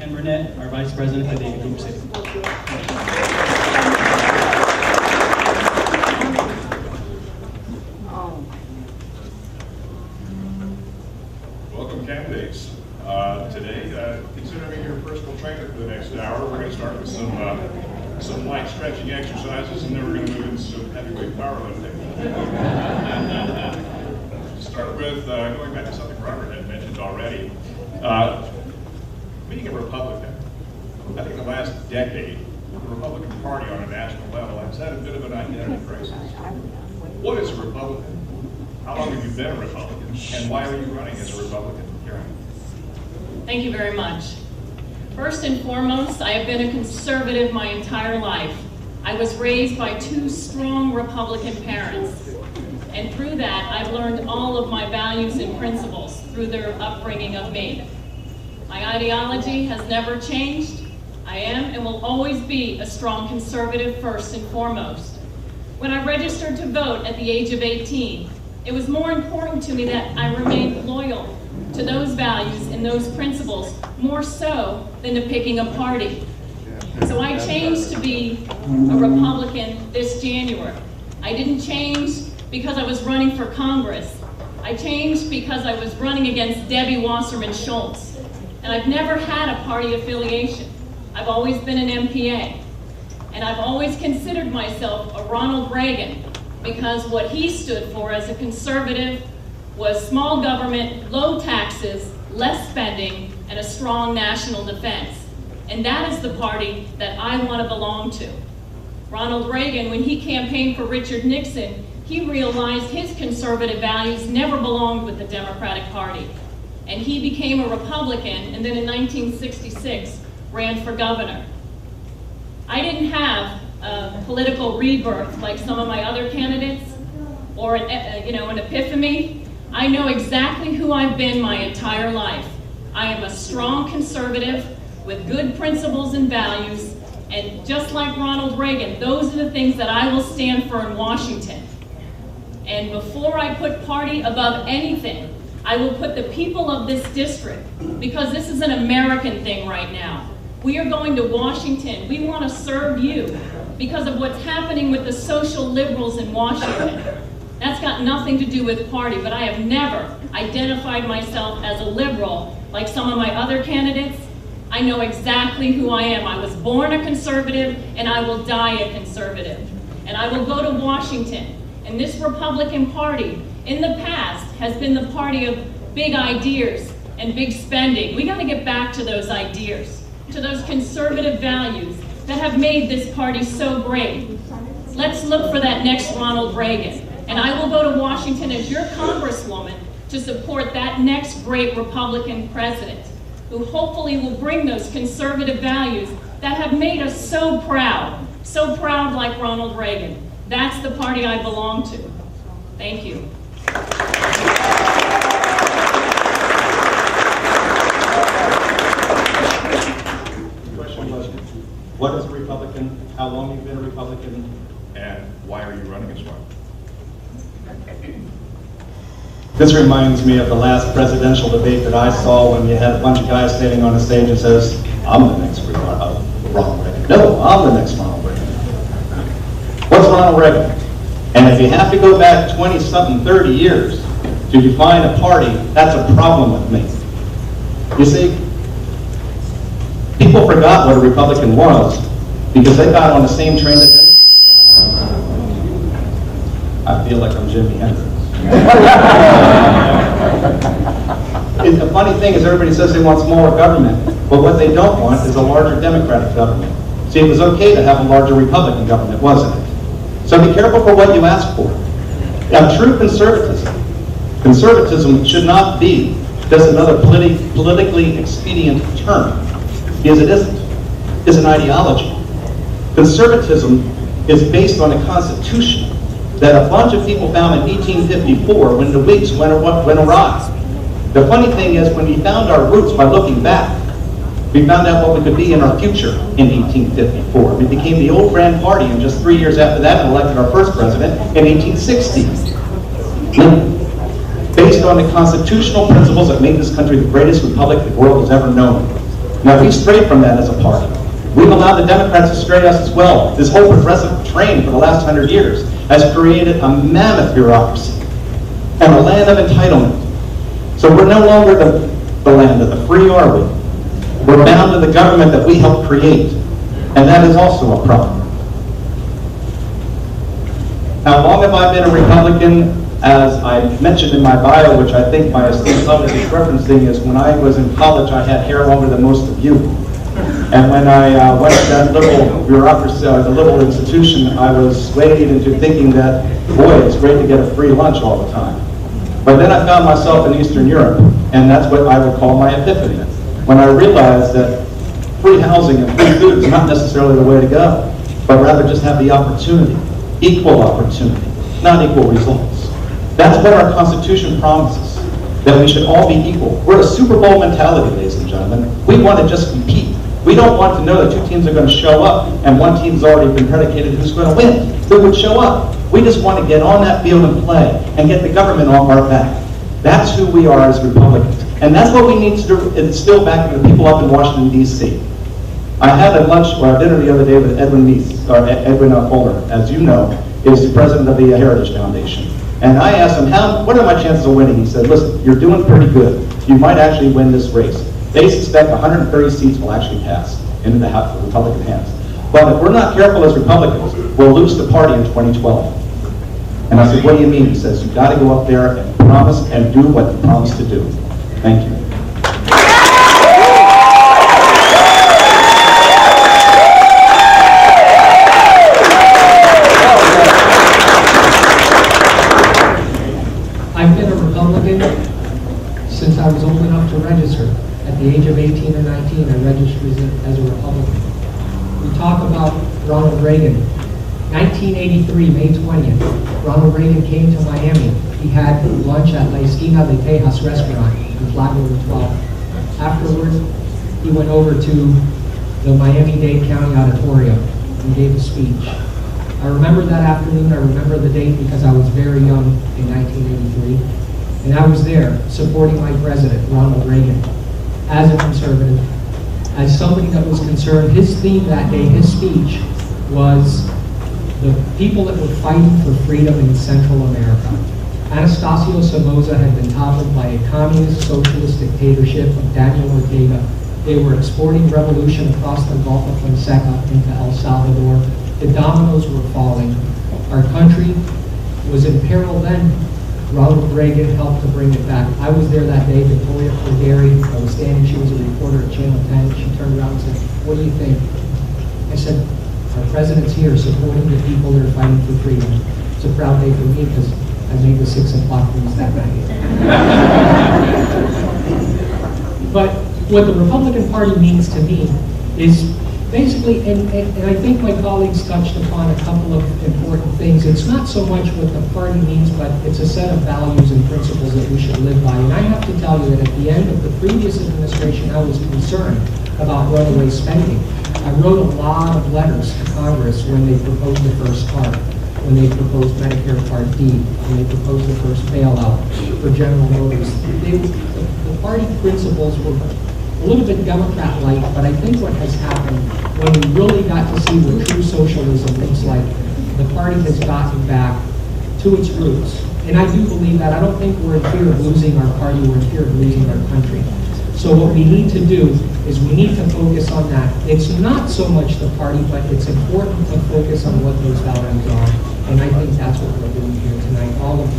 Ken Burnett, our Vice President for Data Group Safety. Welcome, candidates. Today, consider me your personal trainer for the next hour. We're going to start with some light stretching exercises, and then we're going to move into some heavyweight powerlifting. Start with going back to something Robert had mentioned already. Being a Republican, I think the last decade, the Republican Party on a national level has had a bit of an identity crisis. What is a Republican? How long have you been a Republican? And why are you running as a Republican? Karen. Thank you very much. First and foremost, I have been a conservative my entire life. I was raised by two strong Republican parents. And through that, I've learned all of my values and principles through their upbringing of me. My ideology has never changed. I am and will always be a strong conservative first and foremost. When I registered to vote at the age of 18, it was more important to me that I remained loyal to those values and those principles more so than to picking a party. So I changed to be a Republican this January. I didn't change because I was running for Congress. I changed because I was running against Debbie Wasserman Schultz. And I've never had a party affiliation. I've always been an MPA. And I've always considered myself a Ronald Reagan because what he stood for as a conservative was small government, low taxes, less spending, and a strong national defense. And that is the party that I want to belong to. Ronald Reagan, when he campaigned for Richard Nixon, he realized his conservative values never belonged with the Democratic Party. And he became a Republican, and then in 1966 ran for governor. I didn't have a political rebirth like some of my other candidates, or an epiphany. I know exactly who I've been my entire life. I am a strong conservative with good principles and values, and just like Ronald Reagan, those are the things that I will stand for in Washington. And before I put party above anything, I will put the people of this district, because this is an American thing right now. We are going to Washington. We want to serve you because of what's happening with the social liberals in Washington. That's got nothing to do with party, but I have never identified myself as a liberal like some of my other candidates. I know exactly who I am. I was born a conservative, and I will die a conservative. And I will go to Washington. And this Republican Party, in the past, has been the party of big ideas and big spending. We got to get back to those ideas, to those conservative values that have made this party so great. Let's look for that next Ronald Reagan. And I will go to Washington as your congresswoman to support that next great Republican president, who hopefully will bring those conservative values that have made us so proud like Ronald Reagan. That's the party I belong to. Thank you. Question was, what is a Republican? How long have you been a Republican? And why are you running as one? This reminds me of the last presidential debate that I saw when you had a bunch of guys standing on a stage and says, I'm the next Ronald Reagan. No, I'm the next Ronald Reagan. What's Ronald Reagan? And if you have to go back 20-something, 30 years to define a party, that's a problem with me. You see, people forgot what a Republican was because they got on the same train that I feel like I'm Jimi Hendrix. The funny thing is everybody says they want smaller government, but what they don't want is a larger Democratic government. See, it was okay to have a larger Republican government, wasn't it? So be careful for what you ask for. Now, true conservatism should not be just another politically expedient term, because it isn't. It's an ideology. Conservatism is based on a constitution that a bunch of people found in 1854 when the Whigs went awry. The funny thing is, when we found our roots by looking back, we found out what we could be in our future in 1854. We became the old Grand Party, and just 3 years after that, and elected our first president in 1860. Based on the constitutional principles that made this country the greatest republic the world has ever known. Now, we've strayed from that as a party. We've allowed the Democrats to stray us as well. This whole progressive train for the last 100 years has created a mammoth bureaucracy and a land of entitlement. So we're no longer the land of the free, are we? We're bound to the government that we helped create, and that is also a problem. How long have I been a Republican? As I mentioned in my bio, which I think my esteemed colleague is referencing, is when I was in college, I had hair longer than most of you. And when I went to that liberal bureaucracy, the liberal institution, I was swayed into thinking that, boy, it's great to get a free lunch all the time. But then I found myself in Eastern Europe, and that's what I would call my epiphany. When I realized that free housing and free food is not necessarily the way to go, but rather just have the opportunity, equal opportunity, not equal results. That's what our Constitution promises, that we should all be equal. We're a Super Bowl mentality, ladies and gentlemen. We want to just compete. We don't want to know that two teams are going to show up and one team's already been predicated who's going to win, who would show up. We just want to get on that field and play and get the government off our back. That's who we are as Republicans. And that's what we need to instill back into the people up in Washington, D.C. I had a lunch or a dinner the other day with Edwin Fuller, as you know, is the president of the Heritage Foundation. And I asked him, what are my chances of winning? He said, listen, you're doing pretty good. You might actually win this race. They suspect 130 seats will actually pass into the House of Republican hands. But if we're not careful as Republicans, we'll lose the party in 2012. And I said, what do you mean? He says, you've got to go up there and promise and do what you promised to do. Thank you. I've been a Republican since I was old enough to register. At the age of 18 or 19, I registered as a Republican. We talk about Ronald Reagan. 1983, May 20th, Ronald Reagan came to Miami. He had lunch at La Esquina de Tejas restaurant in Flatwood 12. Afterwards, he went over to the Miami-Dade County Auditorium and gave a speech. I remember that afternoon, I remember the date because I was very young in 1983, and I was there supporting my president, Ronald Reagan, as a conservative, as somebody that was concerned. His theme that day, his speech, was the people that were fighting for freedom in Central America. Anastasio Somoza had been toppled by a communist socialist dictatorship of Daniel Ortega. They were exporting revolution across the Gulf of Fonseca into El Salvador. The dominoes were falling. Our country was in peril then. Ronald Reagan helped to bring it back. I was there that day. Victoria Corderi, I was standing, she was a reporter at Channel 10. She turned around and said, what do you think? I said, our president's here supporting the people that are fighting for freedom. It's a proud day for me because I made the 6 o'clock news that night. But what the Republican Party means to me is basically, and I think my colleagues touched upon a couple of important things. It's not so much what the party means, but it's a set of values and principles that we should live by. And I have to tell you that at the end of the previous administration, I was concerned about runaway spending. I wrote a lot of letters to Congress when they proposed the first part, when they proposed Medicare Part D, when they proposed the first bailout for General Motors. The party principles were a little bit Democrat-like, but I think what has happened when we really got to see what true socialism looks like, the party has gotten back to its roots. And I do believe that. I don't think we're in fear of losing our party, we're in fear of losing our country. So what we need to do is we need to focus on that. It's not so much the party, but it's important to focus on what those values are. And I think that's what we're doing here tonight. All of